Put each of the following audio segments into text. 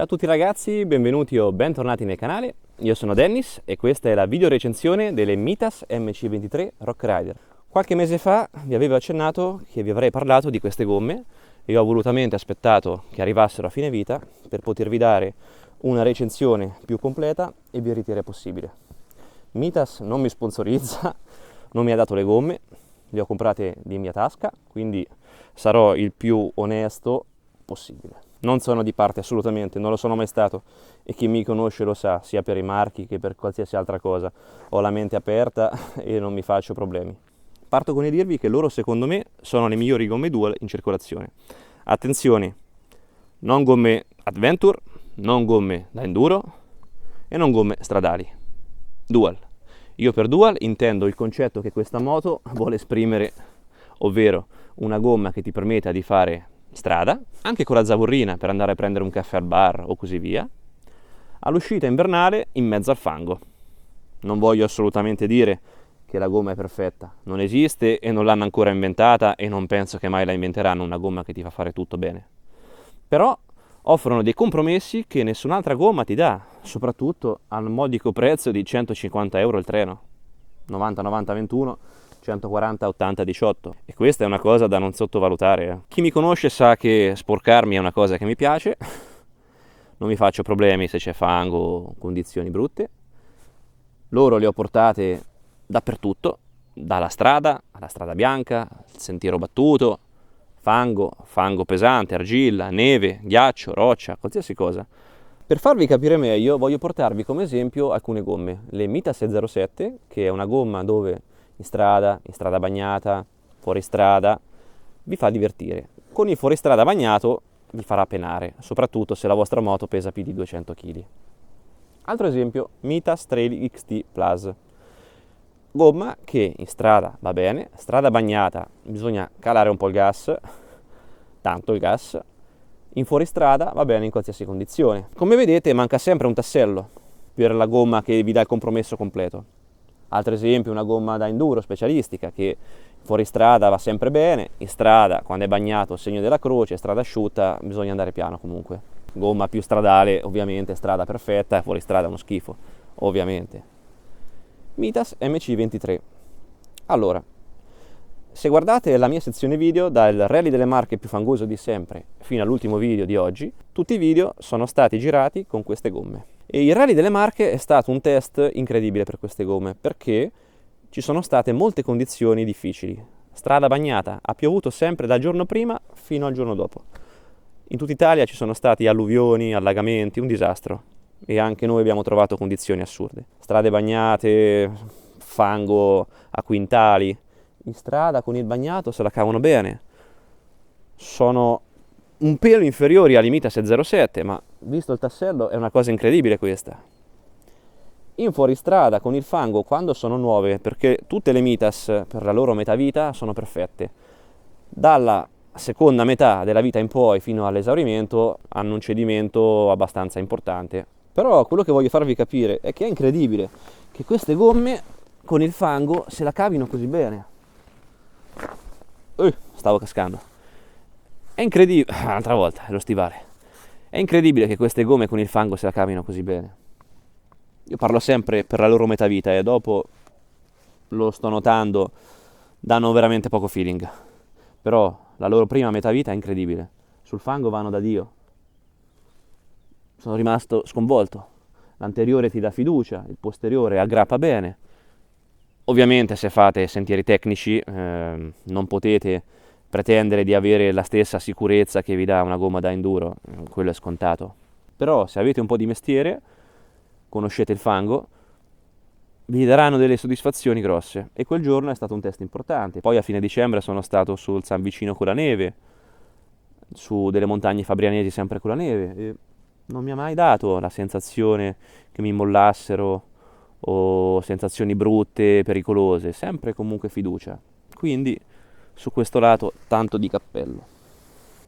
Ciao a tutti ragazzi, benvenuti o bentornati nel canale. Io sono Dennis e questa è la video recensione delle Mitas MC23 Rock Rider. Qualche mese fa vi avevo accennato che vi avrei parlato di queste gomme e ho volutamente aspettato che arrivassero a fine vita per potervi dare una recensione più completa e veritiera possibile. Mitas non mi sponsorizza, non mi ha dato le gomme, le ho comprate di mia tasca, quindi sarò il più onesto possibile. Non sono di parte assolutamente, non lo sono mai stato e chi mi conosce lo sa, sia per i marchi che per qualsiasi altra cosa. Ho la mente aperta e non mi faccio problemi. Parto con il dirvi che loro secondo me sono le migliori gomme dual in circolazione. Attenzione, non gomme adventure, non gomme da enduro e non gomme stradali. Dual. Io per dual intendo il concetto che questa moto vuole esprimere, ovvero una gomma che ti permetta di fare strada, anche con la zavorrina per andare a prendere un caffè al bar o così via, all'uscita invernale in mezzo al fango. Non voglio assolutamente dire che la gomma è perfetta, non esiste e non l'hanno ancora inventata e non penso che mai la inventeranno una gomma che ti fa fare tutto bene. Però offrono dei compromessi che nessun'altra gomma ti dà, soprattutto al modico prezzo di 150 euro il treno, 90-90-21, 140-80-18, e questa è una cosa da non sottovalutare. Chi mi conosce sa che sporcarmi è una cosa che mi piace, non mi faccio problemi se c'è fango o condizioni brutte. Loro le ho portate dappertutto, dalla strada alla strada bianca, il sentiero battuto, fango pesante, argilla, neve, ghiaccio, roccia, qualsiasi cosa. Per farvi capire meglio voglio portarvi come esempio alcune gomme. Le Mitas 07, che è una gomma dove in strada bagnata, fuori strada, vi fa divertire. Con il fuoristrada bagnato vi farà penare, soprattutto se la vostra moto pesa più di 200 kg. Altro esempio, Mitas Trail XT Plus. Gomma che in strada va bene, strada bagnata bisogna calare un po' il gas, tanto il gas, in fuoristrada va bene in qualsiasi condizione. Come vedete manca sempre un tassello per la gomma che vi dà il compromesso completo. Altro esempio, una gomma da enduro specialistica che fuori strada va sempre bene, in strada quando è bagnato il segno della croce, strada asciutta bisogna andare piano comunque. Gomma più stradale ovviamente, strada perfetta e fuori strada uno schifo, ovviamente. Mitas MC23. Allora, se guardate la mia sezione video dal rally delle Marche più fangoso di sempre fino all'ultimo video di oggi, tutti i video sono stati girati con queste gomme. E il rally delle Marche è stato un test incredibile per queste gomme perché ci sono state molte condizioni difficili. Strada bagnata, ha piovuto sempre dal giorno prima fino al giorno dopo. In tutta Italia ci sono stati alluvioni, allagamenti, un disastro. E anche noi abbiamo trovato condizioni assurde. Strade bagnate, fango a quintali. In strada con il bagnato se la cavano bene. Sono un pelo inferiori alle Mitas 07, ma visto il tassello è una cosa incredibile questa. In fuoristrada con il fango quando sono nuove, perché tutte le Mitas per la loro metà vita sono perfette, dalla seconda metà della vita in poi fino all'esaurimento hanno un cedimento abbastanza importante. Però quello che voglio farvi capire è che è incredibile che queste gomme con il fango se la cavino così bene. Stavo cascando. È incredibile, un'altra volta, è lo stivale. È incredibile che queste gomme con il fango se la cavino così bene. Io parlo sempre per la loro metà vita e dopo lo sto notando, danno veramente poco feeling. Però la loro prima metà vita è incredibile. Sul fango vanno da Dio. Sono rimasto sconvolto. L'anteriore ti dà fiducia, il posteriore aggrappa bene. Ovviamente se fate sentieri tecnici non potete pretendere di avere la stessa sicurezza che vi dà una gomma da enduro, quello è scontato. Però se avete un po' di mestiere, conoscete il fango, vi daranno delle soddisfazioni grosse e quel giorno è stato un test importante. Poi a fine dicembre sono stato sul San Vicino con la neve, su delle montagne fabrianesi sempre con la neve e non mi ha mai dato la sensazione che mi mollassero o sensazioni brutte, pericolose, sempre comunque fiducia. Quindi su questo lato tanto di cappello.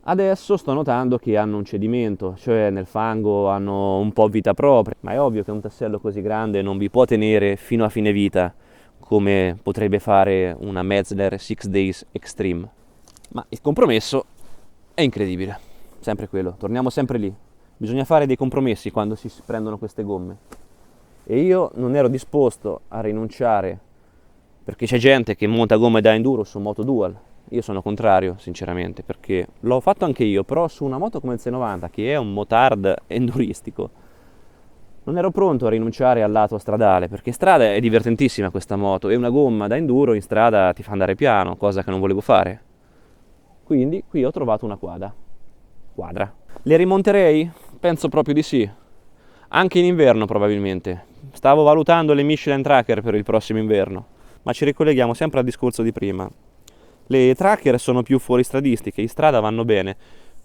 Adesso sto notando che hanno un cedimento, cioè nel fango hanno un po' vita propria, ma è ovvio che un tassello così grande non vi può tenere fino a fine vita come potrebbe fare una Metzler 6 Days Extreme. Ma il compromesso è incredibile, sempre quello, torniamo sempre lì. Bisogna fare dei compromessi quando si prendono queste gomme. E io non ero disposto a rinunciare, perché c'è gente che monta gomme da enduro su moto dual. Io sono contrario, sinceramente, perché l'ho fatto anche io, però su una moto come il C90, che è un motard enduristico, non ero pronto a rinunciare al lato stradale, perché in strada è divertentissima questa moto, e una gomma da enduro in strada ti fa andare piano, cosa che non volevo fare. Quindi qui ho trovato una quadra. Le rimonterei? Penso proprio di sì. Anche in inverno probabilmente. Stavo valutando le Michelin Tracker per il prossimo inverno, ma ci ricolleghiamo sempre al discorso di prima. Le Tracker sono più fuoristradistiche, in strada vanno bene,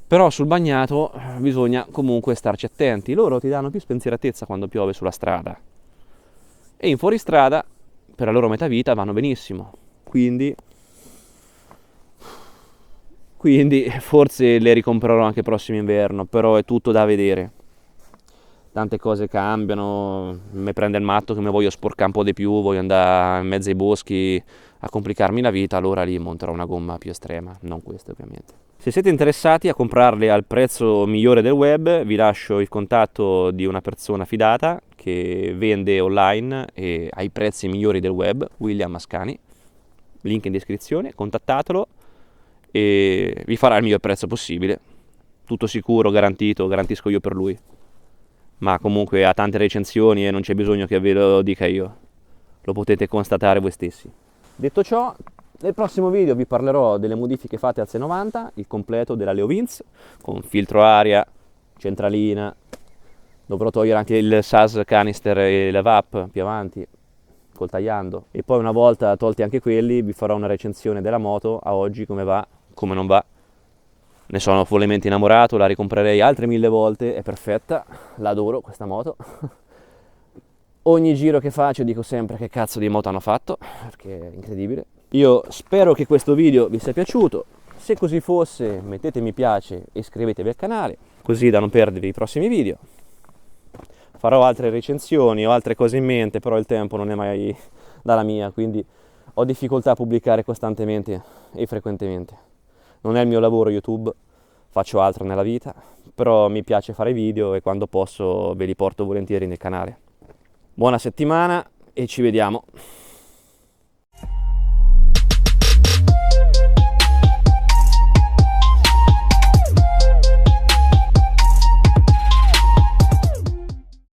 però sul bagnato bisogna comunque starci attenti. Loro ti danno più spensieratezza quando piove sulla strada. E in fuoristrada, per la loro metà vita, vanno benissimo. Quindi forse le ricomprerò anche prossimo inverno, però è tutto da vedere. Tante cose cambiano, mi prende il matto che mi voglio sporcare un po' di più, voglio andare in mezzo ai boschi a complicarmi la vita, allora lì monterò una gomma più estrema, non queste ovviamente. Se siete interessati a comprarle al prezzo migliore del web, vi lascio il contatto di una persona fidata che vende online e ai prezzi migliori del web, William Mascani, link in descrizione, contattatelo e vi farà il miglior prezzo possibile, tutto sicuro, garantito, garantisco io per lui. Ma comunque ha tante recensioni e non c'è bisogno che ve lo dica io, lo potete constatare voi stessi. Detto ciò, nel prossimo video vi parlerò delle modifiche fatte al C90, il completo della Leo Vince, con filtro aria, centralina, dovrò togliere anche il SAS canister e la VAP più avanti, col tagliando, e poi una volta tolti anche quelli vi farò una recensione della moto a oggi, come va, come non va. Ne sono follemente innamorato, la ricomprerei altre 1000 volte, è perfetta, l'adoro questa moto. Ogni giro che faccio dico sempre che cazzo di moto hanno fatto, perché è incredibile. Io spero che questo video vi sia piaciuto, se così fosse mettete mi piace e iscrivetevi al canale, così da non perdervi i prossimi video. Farò altre recensioni, ho altre cose in mente, però il tempo non è mai dalla mia, quindi ho difficoltà a pubblicare costantemente e frequentemente. Non è il mio lavoro YouTube, faccio altro nella vita, però mi piace fare video e quando posso ve li porto volentieri nel canale. Buona settimana e ci vediamo!